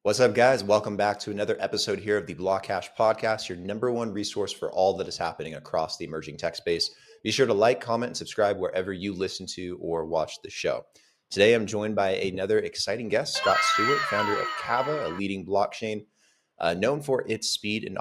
What's up, guys? Welcome back to another episode here of the Blockhash podcast, your number one resource for all that is happening across the emerging tech space. Be sure to like, comment, and subscribe wherever you listen to or watch the show. Today, I'm joined by another exciting guest, Scott Stuart, founder of Kava, a leading blockchain known for its speed and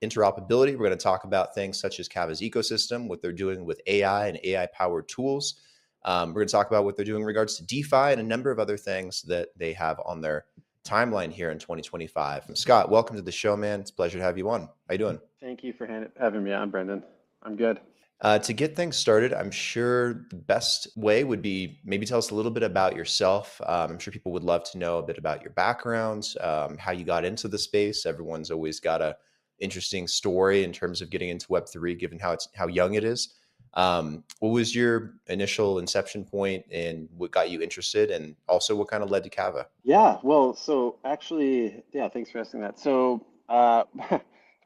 interoperability. We're going to talk about things such as Kava's ecosystem, what they're doing with AI and AI-powered tools. We're going to talk about what they're doing in regards to DeFi and a number of other things that they have on their timeline here in 2025. Scott, welcome to the show, man. It's a pleasure to have you on. How you doing? Thank you for having me on, Brendan. I'm good. To get things started, I'm sure the best way would be maybe tell us a little bit about yourself. I'm sure people would love to know a bit about your background, how you got into the space. Everyone's always got a interesting story in terms of getting into Web3, given how young it is. What was your initial inception point and what got you interested, and also what kind of led to Kava? Yeah, well, so actually, yeah, thanks for asking that.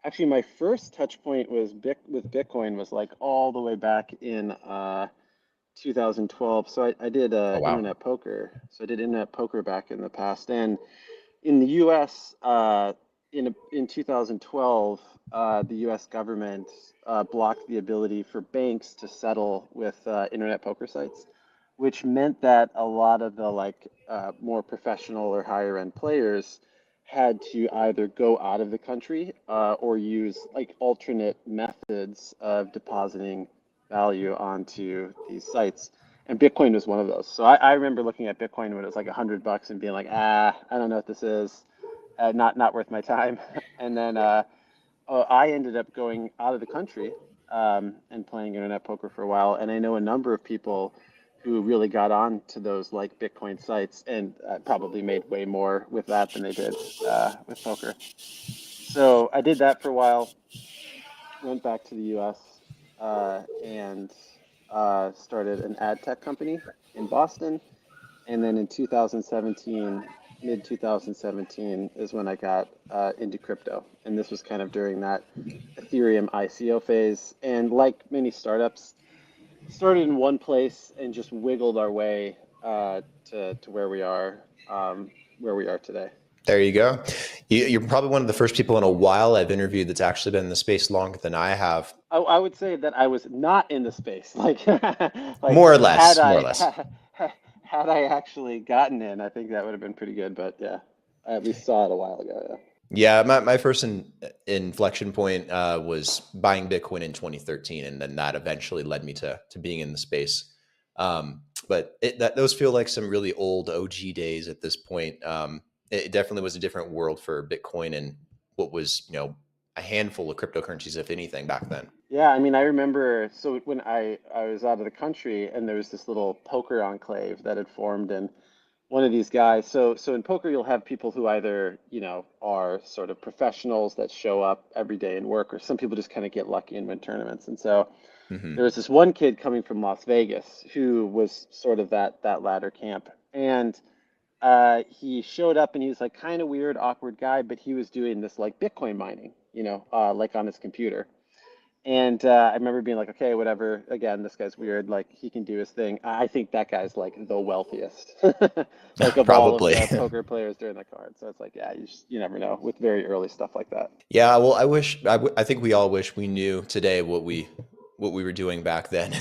Actually, my first touch point was with Bitcoin was like all the way back in 2012. So I did Oh, wow. internet poker. So I did internet poker back in the past, and in the U.S., in 2012, the U.S. government blocked the ability for banks to settle with internet poker sites, which meant that a lot of the more professional or higher end players had to either go out of the country or use like alternate methods of depositing value onto these sites. And Bitcoin was one of those. So I remember looking at Bitcoin when it was like $100 and being like, I don't know what this is, not worth my time. And then I ended up going out of the country and playing internet poker for a while. And I know a number of people who really got on to those like Bitcoin sites and probably made way more with that than they did with poker. So I did that for a while, went back to the US and started an ad tech company in Boston. And then in 2017, mid 2017, is when I got into crypto. And this was kind of during that Ethereum ICO phase. And like many startups, started in one place and just wiggled our way to where we are today. There you go. You're probably one of the first people in a while I've interviewed that's actually been in the space longer than I have. I would say that I was not in the space. Like, like More or had less, more or I less. had I actually gotten in, I think that would have been pretty good. But yeah, I at least saw it a while ago. Yeah. Yeah, my first inflection point was buying Bitcoin in 2013, and then that eventually led me to being in the space. But those feel like some really old OG days at this point. It definitely was a different world for Bitcoin and what was, a handful of cryptocurrencies, if anything, back then. Yeah, I mean, I remember so when I was out of the country and there was this little poker enclave that had formed and one of these guys. So in poker you'll have people who either, are sort of professionals that show up every day and work, or some people just kind of get lucky and win tournaments. And so Hmm. there was this one kid coming from Las Vegas who was sort of that latter camp. And he showed up and he was like kind of weird, awkward guy, but he was doing this like Bitcoin mining, like on his computer. And I remember being like, okay, whatever. Again, this guy's weird. Like he can do his thing. I think that guy's like the wealthiest, like of all of Probably. the poker players during the card. So it's like, yeah, you never know with very early stuff like that. Yeah, well, I think we all wish we knew today what we were doing back then.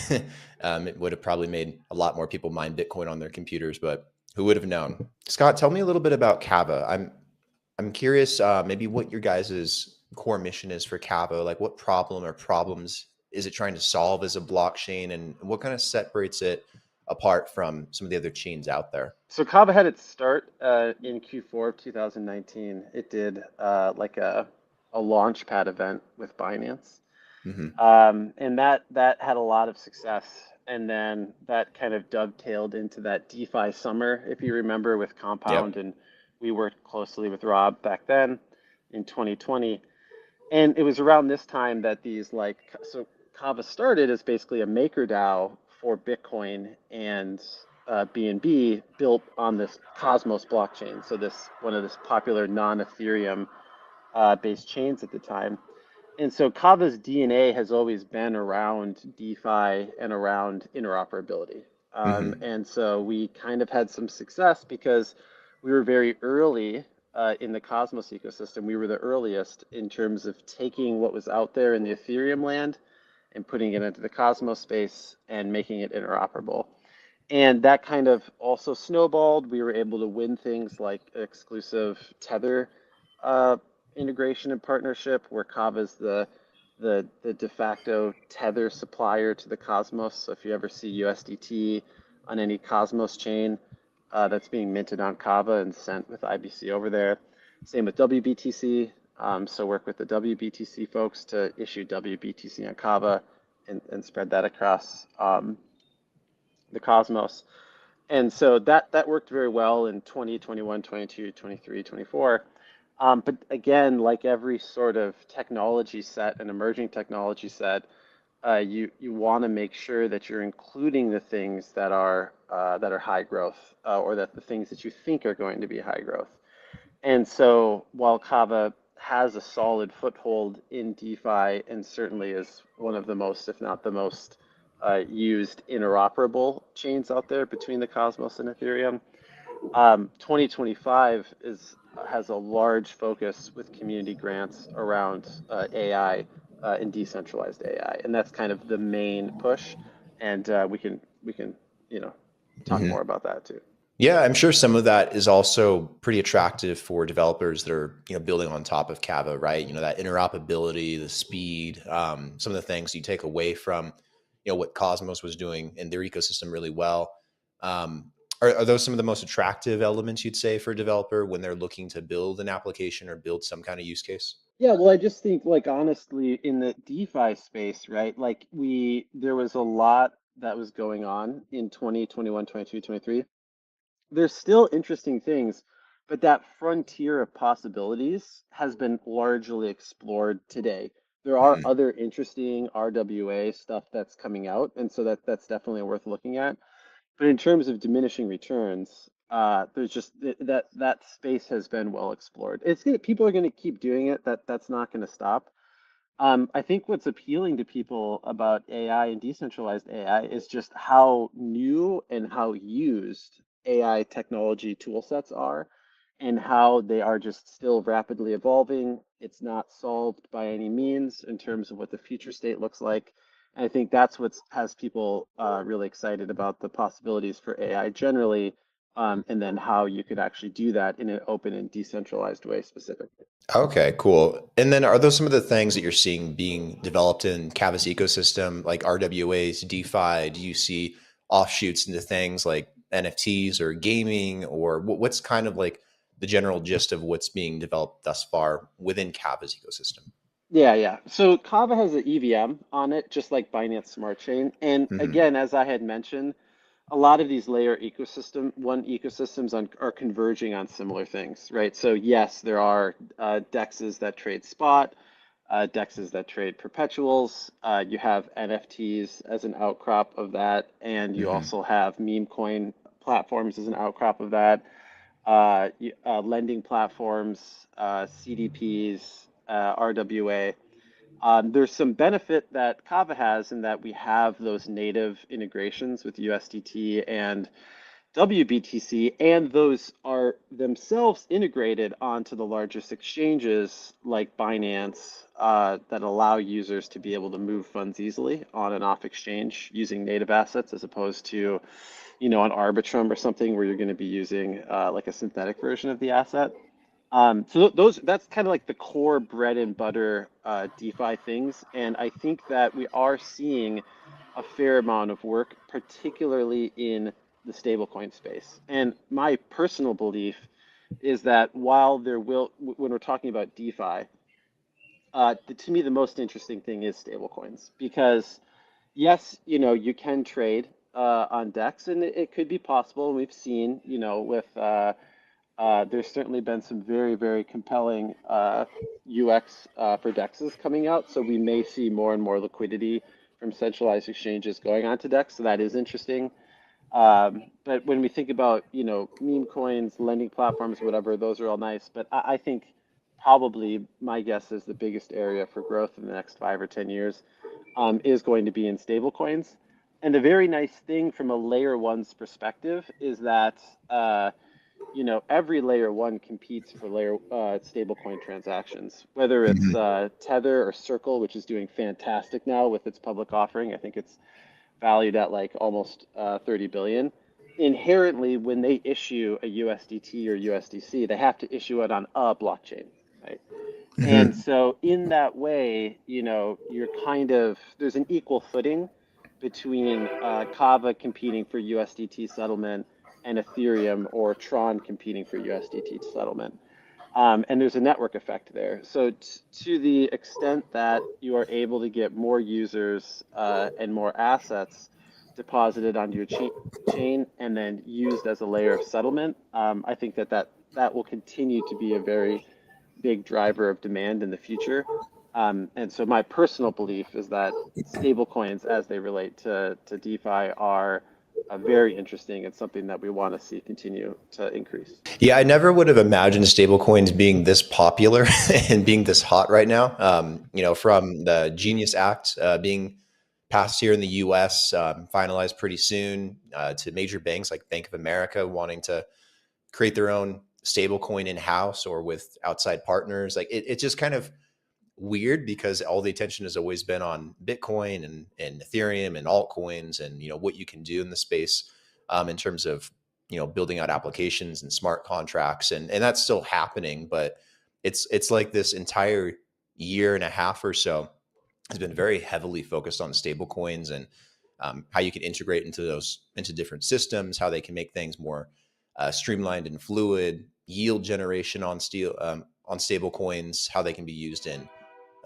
It would have probably made a lot more people mine Bitcoin on their computers, but who would have known? Scott, tell me a little bit about Kava. I'm curious, maybe what your guys' core mission is for Kava. Like, what problem or problems is it trying to solve as a blockchain, and what kind of separates it apart from some of the other chains out there? So Kava had its start in Q4 of 2019. It did like a launch pad event with Binance. Hmm. And that had a lot of success. And then that kind of dovetailed into that DeFi summer, if you remember, with Compound. Yep. And we worked closely with Rob back then in 2020. And it was around this time that so Kava started as basically a MakerDAO for Bitcoin and BNB built on this Cosmos blockchain. So this one of this popular non-Ethereum based chains at the time. And so Kava's DNA has always been around DeFi and around interoperability. Hmm. And so we kind of had some success because we were very early. in the Cosmos ecosystem, we were the earliest in terms of taking what was out there in the Ethereum land and putting it into the Cosmos space and making it interoperable. And that kind of also snowballed. We were able to win things like exclusive Tether uh, integration and partnership, where Kava is the de facto Tether supplier to the Cosmos. So if you ever see USDT on any Cosmos chain that's being minted on Kava and sent with IBC over there. Same with WBTC. So work with the WBTC folks to issue WBTC on Kava and spread that across the Cosmos. And so that worked very well in 20, 21, 22, 23, 24. But again, like every sort of technology set, an emerging technology set, you want to make sure that you're including the things that are high growth, or that the things that you think are going to be high growth. And so while Kava has a solid foothold in DeFi and certainly is one of the most, if not the most, used interoperable chains out there between the Cosmos and Ethereum, 2025 has a large focus with community grants around AI and decentralized AI, and that's kind of the main push. And we can talk Hmm. more about that too. Yeah, I'm sure some of that is also pretty attractive for developers that are, building on top of Kava, right? That interoperability, the speed, some of the things you take away from, what Cosmos was doing in their ecosystem really well. Are those some of the most attractive elements you'd say for a developer when they're looking to build an application or build some kind of use case? Yeah, well, I just think, like, honestly, in the DeFi space, right? Like, there was a lot that was going on in 2021, 22, 23. There's still interesting things, but that frontier of possibilities has been largely explored today. There are Hmm. other interesting RWA stuff that's coming out, and so that's definitely worth looking at. But in terms of diminishing returns, there's just that space has been well explored. People are going to keep doing it. That's not going to stop. I think what's appealing to people about AI and decentralized AI is just how new and how used AI technology tool sets are, and how they are just still rapidly evolving. It's not solved by any means in terms of what the future state looks like. And I think that's what has people really excited about the possibilities for AI generally, and then how you could actually do that in an open and decentralized way specifically. Okay, cool. And then are those some of the things that you're seeing being developed in Kava's ecosystem, like RWAs, DeFi? Do you see offshoots into things like NFTs or gaming, or what's kind of like the general gist of what's being developed thus far within Kava's ecosystem? Yeah, yeah. So Kava has an EVM on it, just like Binance Smart Chain. And Hmm. again, as I had mentioned, a lot of these layer ecosystems are converging on similar things, right? So yes, there are DEXs that trade spot, DEXs that trade perpetuals. You have NFTs as an outcrop of that, and you Hmm. also have meme coin platforms as an outcrop of that. Lending platforms, CDPs, RWA. There's some benefit that Kava has in that we have those native integrations with USDT and WBTC, and those are themselves integrated onto the largest exchanges like Binance, that allow users to be able to move funds easily on and off exchange using native assets, as opposed to, an Arbitrum or something where you're going to be using like a synthetic version of the asset. So that's kind of like the core bread and butter DeFi things, and I think that we are seeing a fair amount of work, particularly in the stablecoin space. And my personal belief is that while when we're talking about DeFi, to me the most interesting thing is stablecoins, because yes, you can trade on DEX, and it could be possible. We've seen, with there's certainly been some very, very compelling UX for DEXs coming out. So we may see more and more liquidity from centralized exchanges going onto DEX. So that is interesting. But when we think about, meme coins, lending platforms, whatever, those are all nice. But I think probably my guess is the biggest area for growth in the next 5 or 10 years is going to be in stable coins. And the very nice thing from a layer one's perspective is that every layer one competes for layer stablecoin transactions, whether it's Mhm. Tether or Circle, which is doing fantastic now with its public offering. I think it's valued at like almost 30 billion. Inherently, when they issue a USDT or USDC, they have to issue it on a blockchain, right? And Mhm. so in that way, you're there's an equal footing between Kava competing for USDT settlement and Ethereum or Tron competing for USDT settlement. And there's a network effect there. So to the extent that you are able to get more users and more assets deposited onto your chain and then used as a layer of settlement, I think that will continue to be a very big driver of demand in the future. And so my personal belief is that stablecoins, as they relate to DeFi, are very interesting and something that we want to see continue to increase. Yeah, I never would have imagined stablecoins being this popular and being this hot right now. From the Genius Act being passed here in the U.S., finalized pretty soon, to major banks like Bank of America wanting to create their own stablecoin in house or with outside partners. Like it's just kind of weird because all the attention has always been on Bitcoin and Ethereum and altcoins and what you can do in the space in terms of building out applications and smart contracts and that's still happening, but it's like this entire year and a half or so has been very heavily focused on stable coins and how you can integrate into different systems, how they can make things more streamlined and fluid, yield generation on stable coins, how they can be used in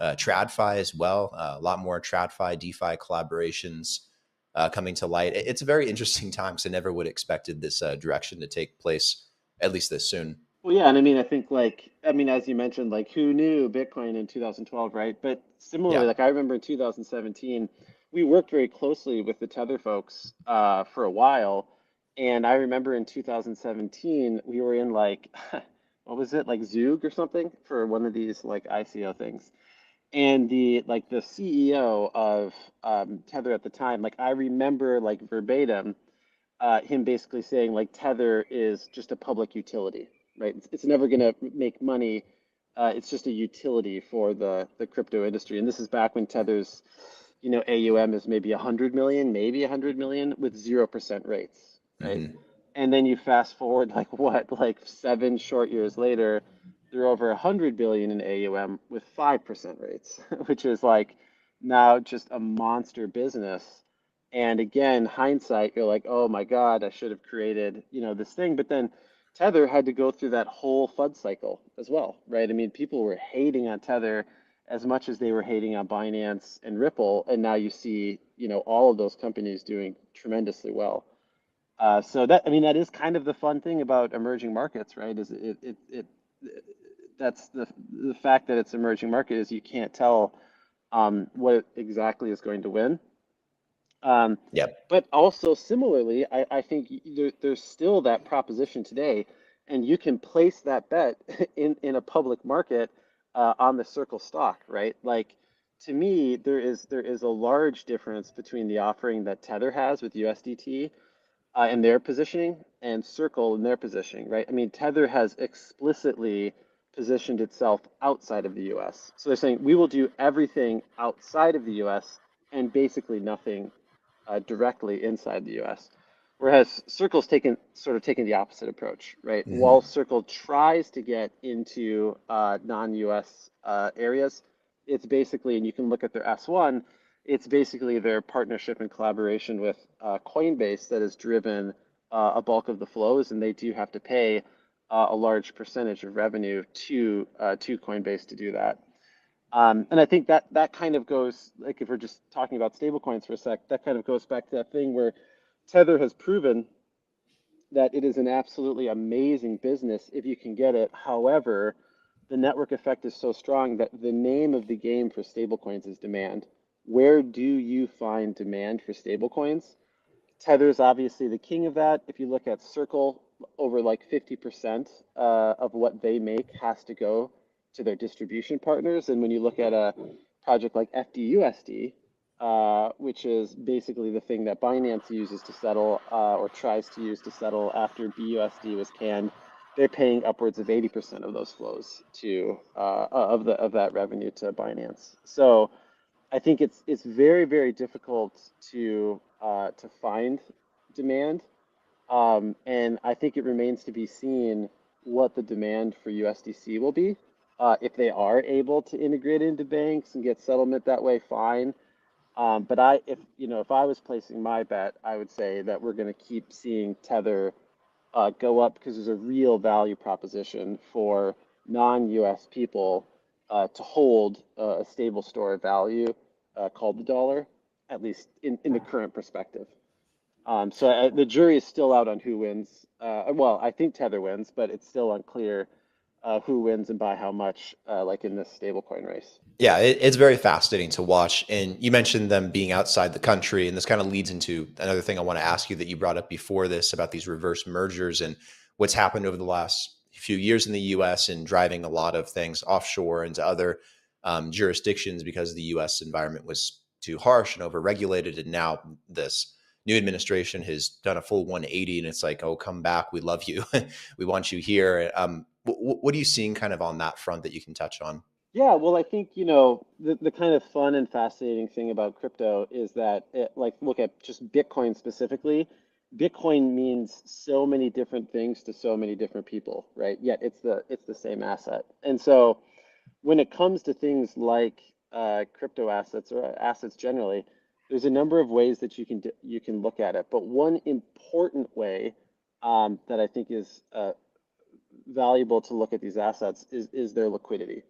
TradFi as well. A lot more TradFi, DeFi collaborations coming to light. It's a very interesting time because I never would have expected this direction to take place, at least this soon. Well, yeah, and I mean, I think as you mentioned, like who knew Bitcoin in 2012, right? But similarly, Yeah. like I remember in 2017, we worked very closely with the Tether folks for a while, and I remember in 2017 we were in like what was it, like Zug or something for one of these like ICO things, and the CEO of Tether at the time, like I remember like verbatim him basically saying like Tether is just a public utility, right? It's never going to make money. It's just a utility for the crypto industry. And this is back when Tether's, AUM is maybe 100 million, maybe 100 million with 0% rates, right? Hmm. And then you fast forward like what, like 7 short years later, they're over 100 billion in AUM with 5% rates, which is like now just a monster business. And again, hindsight, you're like, oh my God, I should have created, this thing. But then Tether had to go through that whole FUD cycle as well, right? I mean, people were hating on Tether as much as they were hating on Binance and Ripple. And now you see, all of those companies doing tremendously well. So that, I mean, that is kind of the fun thing about emerging markets, right? Is that's the fact that it's emerging market is you can't tell what exactly is going to win. Um, Yep. but also similarly, I think there's still that proposition today, and you can place that bet in a public market on the Circle stock, right? Like to me, there is a large difference between the offering that Tether has with USDT and their positioning and Circle in their positioning, right? I mean, Tether has explicitly positioned itself outside of the US. So they're saying we will do everything outside of the US and basically nothing directly inside the US. Whereas Circle's taken the opposite approach, right? While Hmm. Circle tries to get into non-US areas, it's basically, and you can look at their S1, it's basically their partnership and collaboration with Coinbase that has driven a bulk of the flows, and they do have to pay a large percentage of revenue to Coinbase to do that. And I think that kind of goes, like if we're just talking about stablecoins for a sec, that kind of goes back to that thing where Tether has proven that it is an absolutely amazing business if you can get it. However, the network effect is so strong that the name of the game for stablecoins is demand. Where do you find demand for stablecoins? Tether is obviously the king of that. If you look at Circle, over like 50% of what they make has to go to their distribution partners. And when you look at a project like FDUSD, which is basically the thing that Binance uses to settle or tries to use to settle after BUSD was canned, they're paying upwards of 80% of those flows to of that revenue to Binance. So I think it's very, very difficult to find demand, and I think it remains to be seen what the demand for USDC will be. If they are able to integrate into banks and get settlement that way, fine. But if I was placing my bet, I would say that we're going to keep seeing Tether go up because there's a real value proposition for non-US people to hold a stable store of value called the dollar, at least in the current perspective. So the jury is still out on who wins. Well, I think Tether wins, but it's still unclear who wins and by how much, like in this stablecoin race. Yeah, it's very fascinating to watch. And you mentioned them being outside the country, and this kind of leads into another thing I want to ask you that you brought up before this about these reverse mergers and what's happened over the last few years in the U.S. and driving a lot of things offshore into other jurisdictions because the U.S. environment was too harsh and overregulated. And now this new administration has done a full 180, and it's like, oh, come back, we love you, we want you here. What are you seeing kind of on that front that you can touch on? Yeah, well, I think, the kind of fun and fascinating thing about crypto is that like look at just Bitcoin specifically. Bitcoin means so many different things to so many different people, right? Yet it's the same asset. And so when it comes to things like crypto assets or assets generally, there's a number of ways that you can look at it. But one important way that I think is valuable to look at these assets is their liquidity.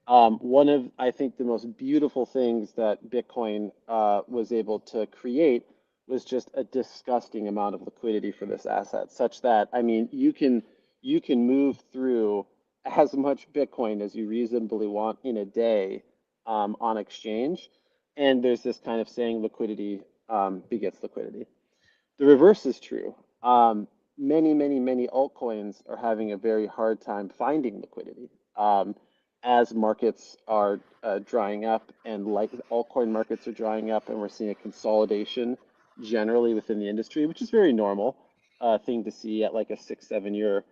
One of, I think, the most beautiful things that Bitcoin was able to create was just a disgusting amount of liquidity for this asset, such that, I mean, you can move through as much Bitcoin as you reasonably want in a day on exchange. And there's this kind of saying, liquidity begets liquidity. The reverse is true. Many, many, many altcoins are having a very hard time finding liquidity. As markets are drying up, and like altcoin markets are drying up, and we're seeing a consolidation generally within the industry, which is very normal thing to see at like a 6, 7 year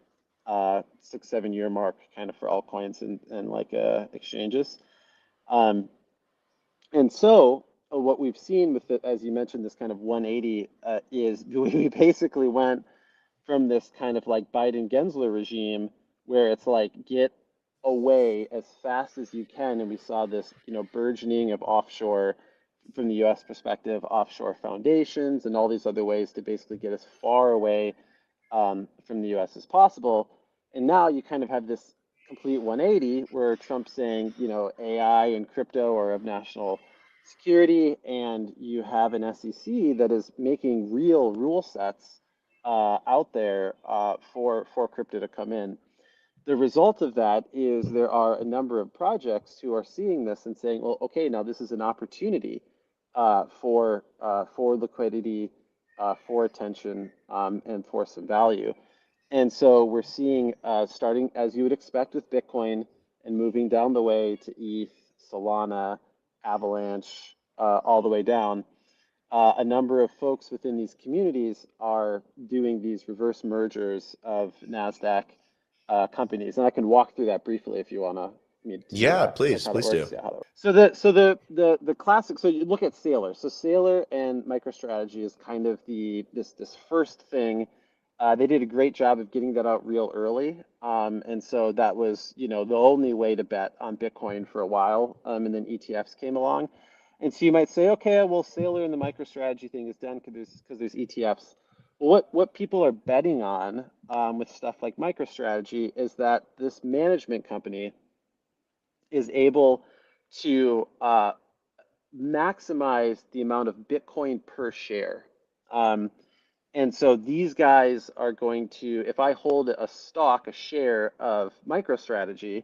mark kind of for altcoins and like exchanges. Um, and so what we've seen with it, as you mentioned, this kind of 180 is we basically went from this kind of like Biden Gensler regime where it's like get away as fast as you can, and we saw this burgeoning of offshore, from the U.S. perspective, offshore foundations and all these other ways to basically get as far away from the U.S. as possible. And now you kind of have this complete 180 where Trump's saying, AI and crypto are of national security, and you have an SEC that is making real rule sets out there for crypto to come in. The result of that is there are a number of projects who are seeing this and saying, well, okay, now this is an opportunity for liquidity, for attention, and for some value. And so we're seeing, starting as you would expect with Bitcoin and moving down the way to ETH, Solana, Avalanche, all the way down, a number of folks within these communities are doing these reverse mergers of NASDAQ companies. And I can walk through that briefly if you want me to, Yeah, like please, how that please do. works. Yeah, how that works. So the classic. So you look at Sailor. So Sailor and MicroStrategy is kind of this first thing. They did a great job of getting that out real early, and so that was the only way to bet on Bitcoin for a while. And then ETFs came along, and so you might say, okay, well, Sailor and the MicroStrategy thing is done because there's ETFs. What people are betting on with stuff like MicroStrategy is that this management company is able to maximize the amount of Bitcoin per share. And so these guys are going to, if I hold a stock, a share of MicroStrategy,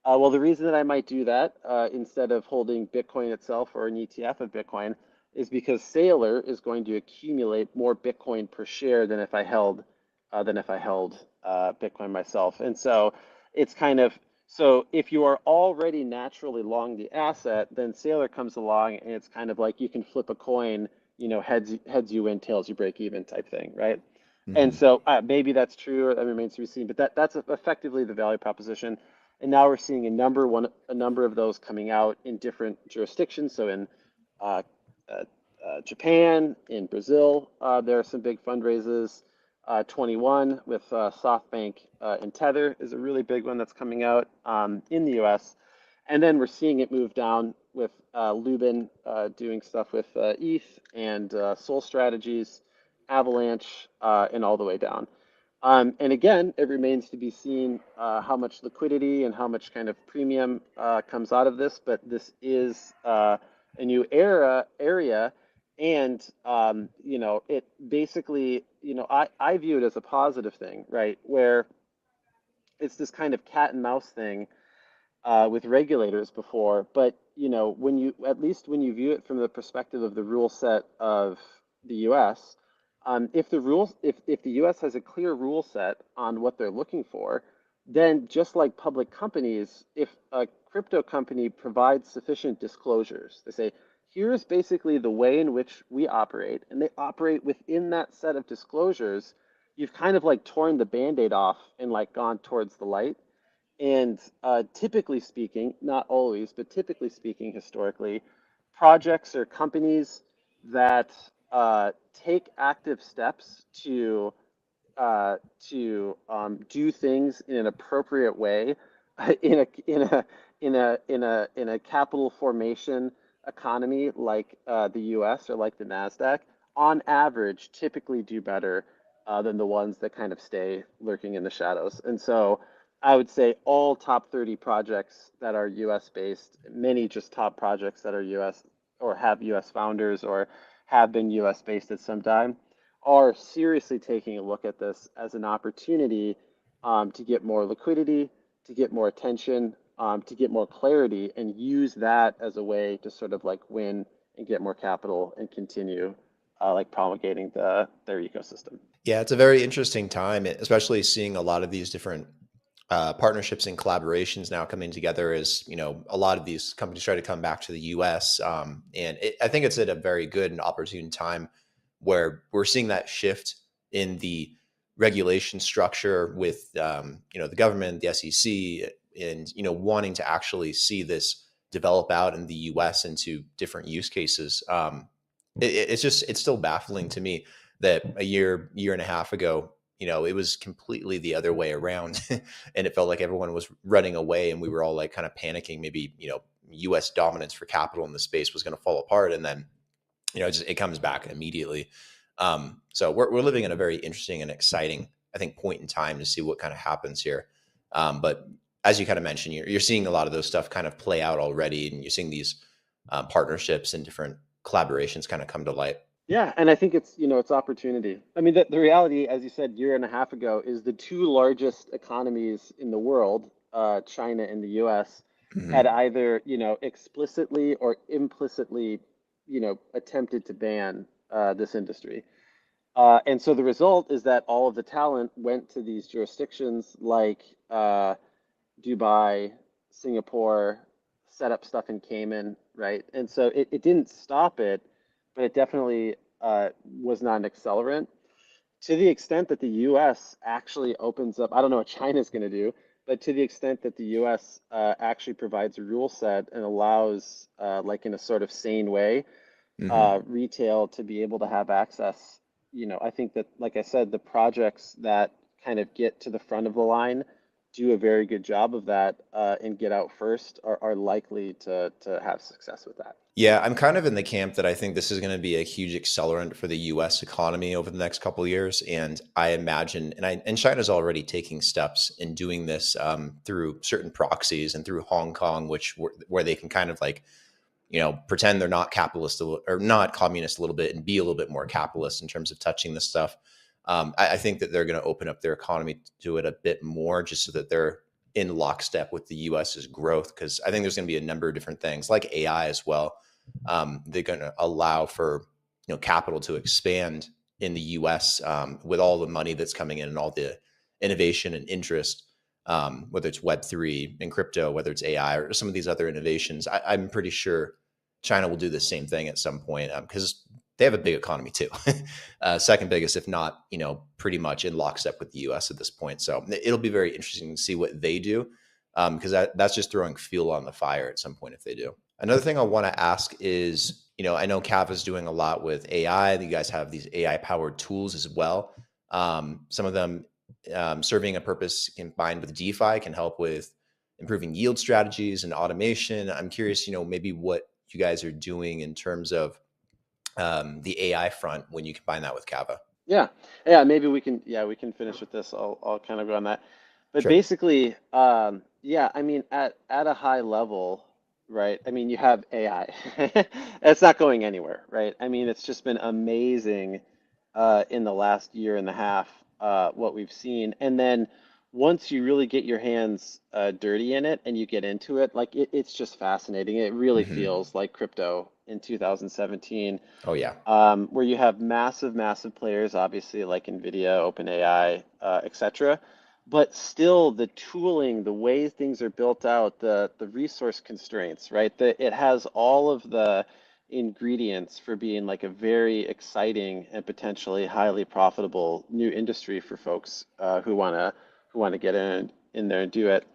well, the reason that I might do that instead of holding Bitcoin itself or an ETF of Bitcoin is because Sailor is going to accumulate more Bitcoin per share than if I held Bitcoin myself. And so it's kind of, so if you are already naturally long the asset, then Sailor comes along and it's kind of like you can flip a coin, heads you win, tails you break even type thing, right? And Hmm. so maybe that's true, or that remains to be seen. But that's effectively the value proposition. And now we're seeing a number of those coming out in different jurisdictions. So in uh, uh, Japan, in Brazil, there are some big fundraisers. 21 with SoftBank and Tether is a really big one that's coming out in the US. And then we're seeing it move down with Lubin doing stuff with ETH and Sol Strategies, Avalanche, and all the way down. And again, it remains to be seen how much liquidity and how much kind of premium comes out of this. But this is a new area, and it basically, I view it as a positive thing, right? Where it's this kind of cat and mouse thing with regulators before, but when you at least when you view it from the perspective of the rule set of the U.S., if the U.S. has a clear rule set on what they're looking for, then just like public companies, if a crypto company provides sufficient disclosures, they say, here's basically the way in which we operate, and they operate within that set of disclosures, you've kind of like torn the band-aid off and like gone towards the light. And typically speaking, not always, but typically speaking, historically, projects or companies that take active steps uh, do things in an appropriate way in a capital formation economy like the U.S. or like the Nasdaq, on average, typically do better than the ones that kind of stay lurking in the shadows. And so I would say all top 30 projects that are US based, many just top projects that are US or have US founders or have been US based at some time, are seriously taking a look at this as an opportunity to get more liquidity, to get more attention, to get more clarity, and use that as a way to sort of like win and get more capital and continue like promulgating their ecosystem. Yeah, it's a very interesting time, especially seeing a lot of these different partnerships and collaborations now coming together as, a lot of these companies try to come back to the US. I think it's at a very good and opportune time where we're seeing that shift in the regulation structure with, the government, the SEC, and, wanting to actually see this develop out in the US into different use cases. It's still baffling to me that a year and a half ago, it was completely the other way around. And it felt like everyone was running away and we were all like kind of panicking. Maybe, US dominance for capital in the space was going to fall apart. And then, it comes back immediately. So we're living in a very interesting and exciting, I think, point in time to see what kind of happens here. But as you kind of mentioned, you're seeing a lot of those stuff kind of play out already, and you're seeing these partnerships and different collaborations kind of come to light. Yeah, and I think it's opportunity. I mean, the reality, as you said, year and a half ago, is the two largest economies in the world, China and the US, had Hmm. either, explicitly or implicitly, attempted to ban this industry. And so the result is that all of the talent went to these jurisdictions like Dubai, Singapore, set up stuff in Cayman, right? And so it didn't stop it, but it definitely was not an accelerant. To the extent that the US actually opens up, I don't know what China's going to do, but to the extent that the US actually provides a rule set and allows, like in a sort of sane way, Hmm. retail to be able to have access, I think that, like I said, the projects that kind of get to the front of the line do a very good job of that and get out first are likely to have success with that. Yeah, I'm kind of in the camp that I think this is going to be a huge accelerant for the U.S. economy over the next couple of years, and I imagine, and China's already taking steps in doing this through certain proxies and through Hong Kong, where they can kind of like, pretend they're not capitalist or not communist a little bit and be a little bit more capitalist in terms of touching this stuff. I think that they're going to open up their economy to it a bit more, just so that they're in lockstep with the U.S.'s growth. Because I think there's going to be a number of different things like AI as well. They're going to allow for capital to expand in the U.S. With all the money that's coming in and all the innovation and interest, whether it's Web3 and crypto, whether it's AI or some of these other innovations. I'm pretty sure China will do the same thing at some point because they have a big economy too. Second biggest, if not, pretty much in lockstep with the US at this point. So it'll be very interesting to see what they do, because that's just throwing fuel on the fire at some point if they do. Another thing I want to ask is, I know Kava is doing a lot with AI. You guys have these AI powered tools as well. Some of them serving a purpose combined with DeFi can help with improving yield strategies and automation. I'm curious, maybe what you guys are doing in terms of the AI front when you combine that with Kava. Yeah, yeah. Maybe we can finish with this. I'll kind of go on that. But Sure. basically, yeah. I mean, at a high level, right? I mean, you have AI. It's not going anywhere, right? I mean, it's just been amazing in the last year and a half what we've seen. And then once you really get your hands dirty in it and you get into it, like it's just fascinating. It really Hmm. feels like crypto in 2017, Oh yeah. where you have massive, massive players, obviously like NVIDIA, OpenAI, etc. But still, the tooling, the way things are built out, the resource constraints, right? It has all of the ingredients for being like a very exciting and potentially highly profitable new industry for folks who wanna get in there and do it.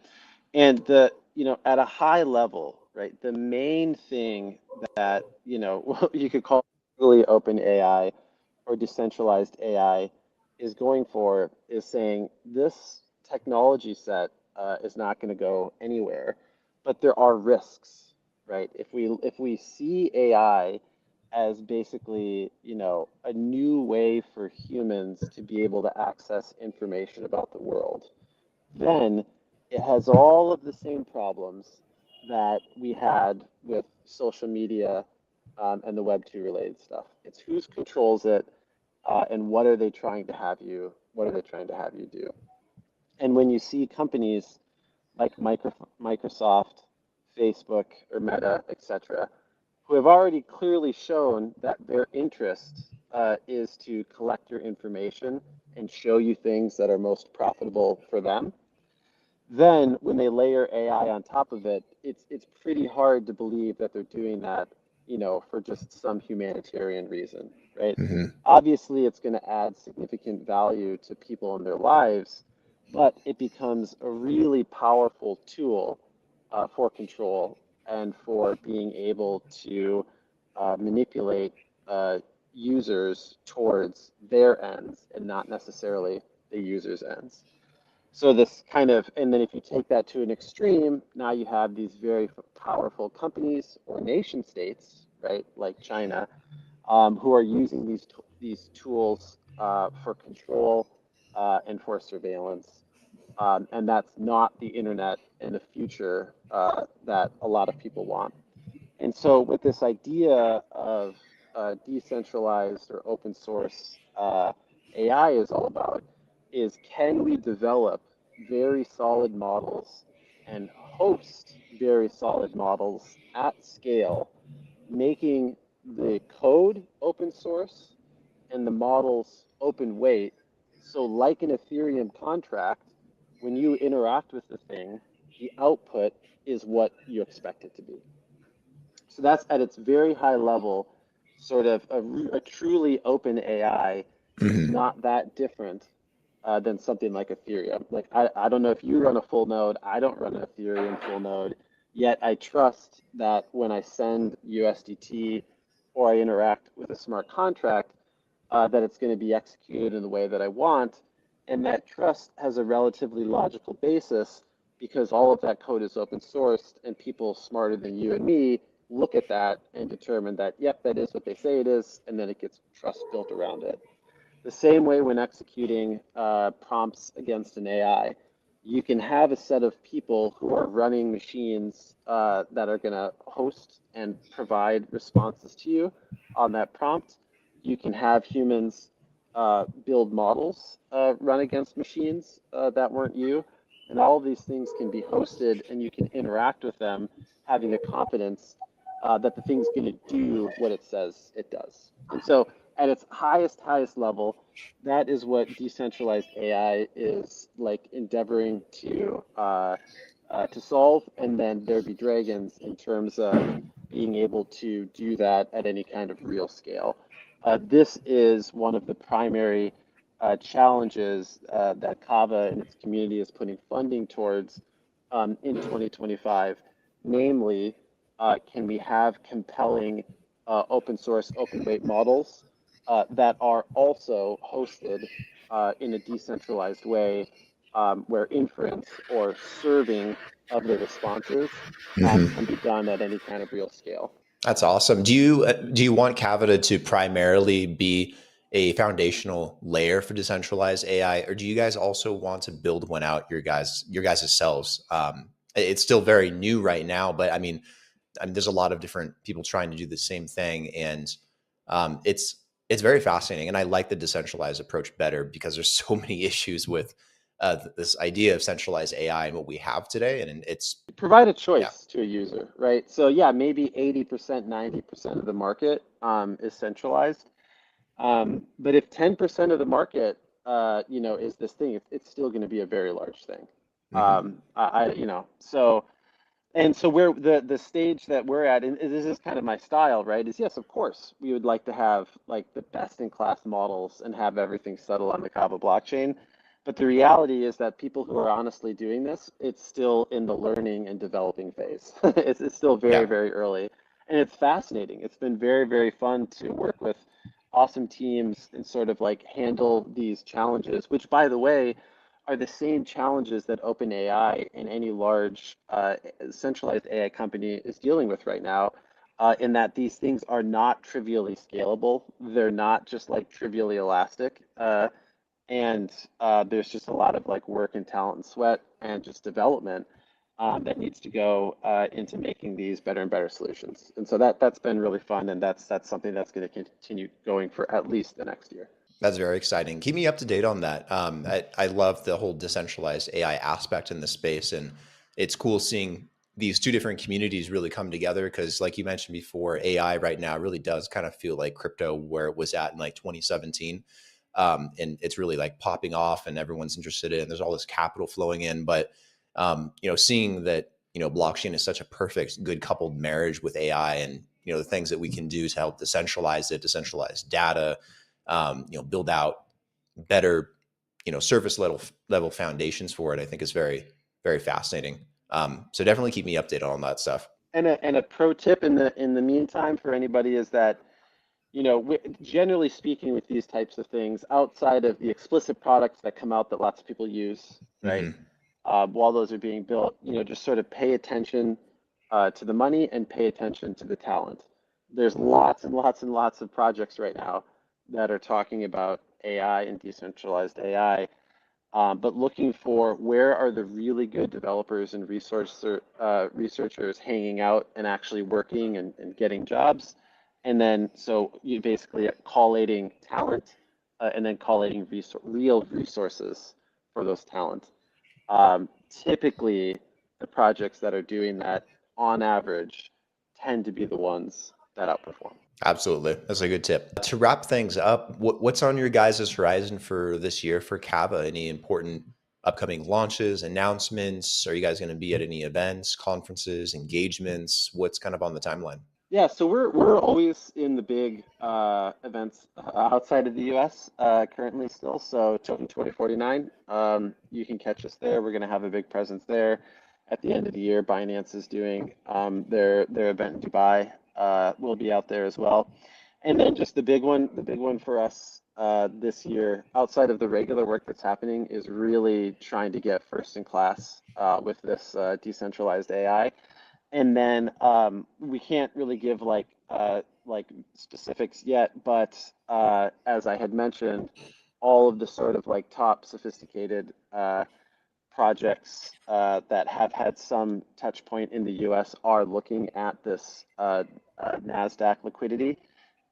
And at a high level, right, the main thing that, you could call really open AI or decentralized AI is going for is saying this technology set is not going to go anywhere, but there are risks, right? If we see AI as basically, a new way for humans to be able to access information about the world, then it has all of the same problems that we had with social media and the Web 2 related stuff. It's who controls it and what are they trying to have you do? And when you see companies like Microsoft, Facebook, or Meta, etc., who have already clearly shown that their interest is to collect your information and show you things that are most profitable for them, then when they layer AI on top of it, it's pretty hard to believe that they're doing that, for just some humanitarian reason, right? Hmm. Obviously, it's going to add significant value to people in their lives, but it becomes a really powerful tool for control and for being able to manipulate users towards their ends and not necessarily the user's ends. So this kind of, and then if you take that to an extreme, now you have these very powerful companies or nation states, right, like China, who are using these tools for control and for surveillance. And that's not the internet in the future that a lot of people want. And so, with this idea of decentralized or open source AI is all about is, can we develop very solid models and host very solid models at scale, making the code open source and the models open weight. So, like an Ethereum contract, when you interact with the thing, the output is what you expect it to be. So that's at its very high level, sort of a truly open AI is Hmm. not that different than something like Ethereum. Like I don't know if you run a full node, I don't run an Ethereum full node, yet I trust that when I send USDT or I interact with a smart contract, that it's going to be executed in the way that I want. And that trust has a relatively logical basis because all of that code is open sourced and people smarter than you and me look at that and determine that, yep, that is what they say it is, and then it gets trust built around it. The same way when executing prompts against an AI, you can have a set of people who are running machines that are going to host and provide responses to you on that prompt. You can have humans build models run against machines that weren't you. And all of these things can be hosted and you can interact with them, having the confidence that the thing's going to do what it says it does. And so at its highest level, that is what decentralized AI is like endeavoring to solve. And then there be dragons in terms of being able to do that at any kind of real scale. This is one of the primary challenges that Kava and its community is putting funding towards in 2025. Namely, can we have compelling open source, open weight models that are also hosted in a decentralized way where inference or serving of the responses can be done at any kind of real scale. That's awesome. Do you want Kavita to primarily be a foundational layer for decentralized AI, or do you guys also want to build one out your guys' selves? It's still very new right now, but I mean, there's a lot of different people trying to do the same thing, and it's very fascinating. And I like the decentralized approach better because there's so many issues with this idea of centralized AI and what we have today, and it's Provide a yeah. choice to a user, right? So yeah, maybe 80%, 90% of the market is centralized. But if 10% of the market, is this thing, it's still going to be a very large thing. Mhm. So and so where the stage that we're at, and this is kind of my style, right? Is yes, of course, we would like to have like the best in class models and have everything settle on the Kava blockchain. But the reality is that people who are honestly doing this, it's still in the learning and developing phase. It's still very, Yeah. very early. And it's fascinating. It's been very, very fun to work with awesome teams and sort of like handle these challenges, which by the way, are the same challenges that OpenAI and any large centralized AI company is dealing with right now, in that these things are not trivially scalable. They're not just like trivially elastic. And there's just a lot of like work and talent and sweat and just development that needs to go into making these better and better solutions. And so that's been really fun, and that's something that's going to continue going for at least the next year. That's very exciting. Keep me up to date on that. I love the whole decentralized AI aspect in the space, and it's cool seeing these two different communities really come together because, like you mentioned before, AI right now really does kind of feel like crypto where it was at in like 2017, and it's really like popping off, and everyone's interested in. It. There's all this capital flowing in, but seeing that blockchain is such a perfect, good coupled marriage with AI, and the things that we can do to help decentralize it, decentralize data build out better, service level foundations for it. I think is very, very fascinating. So definitely keep me updated on that stuff. And a pro tip in the meantime for anybody is that, generally speaking with these types of things, outside of the explicit products that come out that lots of people use, right? Hmm. While those are being built, just sort of pay attention to the money and pay attention to the talent. There's lots and lots and lots of projects right now that are talking about AI and decentralized AI, but looking for where are the really good developers and researchers hanging out and actually working and getting jobs. And then, so you basically collating talent and then collating real resources for those talent. Typically, the projects that are doing that on average tend to be the ones that outperform. Absolutely, that's a good tip. To wrap things up, what's on your guys' horizon for this year for Kava? Any important upcoming launches, announcements? Are you guys going to be at any events, conferences, engagements? What's kind of on the timeline? Yeah, so we're always in the big events outside of the U.S. Currently still. So Token 2049, you can catch us there. We're going to have a big presence there at the end of the year. Binance is doing their event in Dubai. We'll be out there as well. And then just the big one for us this year, outside of the regular work that's happening, is really trying to get first in class with this decentralized AI. And then we can't really give like specifics yet, but as I had mentioned, all of the sort of like top sophisticated projects that have had some touch point in the US are looking at this NASDAQ liquidity.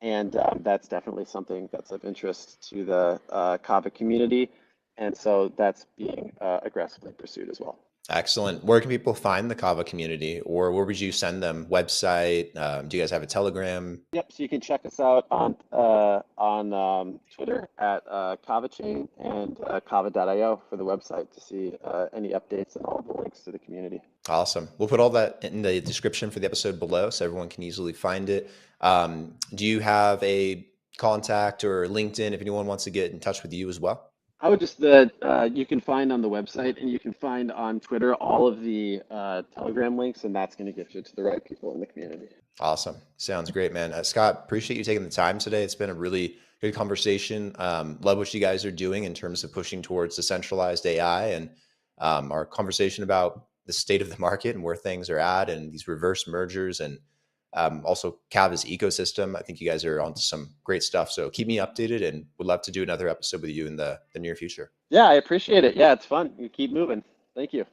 And that's definitely something that's of interest to the Kava community. And so that's being aggressively pursued as well. Excellent. Where can people find the Kava community, or where would you send them? Website? Do you guys have a Telegram? Yep, so you can check us out on Twitter at Kava Chain and kava.io for the website to see any updates and all the links to the community. Awesome. We'll put all that in the description for the episode below so everyone can easily find it. Do you have a contact or LinkedIn if anyone wants to get in touch with you as well? I would just you can find on the website and you can find on Twitter all of the Telegram links, and that's going to get you to the right people in the community. Awesome. Sounds great, man. Scott, appreciate you taking the time today. It's been a really good conversation. Love what you guys are doing in terms of pushing towards decentralized AI, and our conversation about the state of the market and where things are at and these reverse mergers, and also Kava's ecosystem. I think you guys are onto some great stuff. So keep me updated, and would love to do another episode with you in the near future. Yeah, I appreciate it. Yeah, it's fun. You keep moving. Thank you.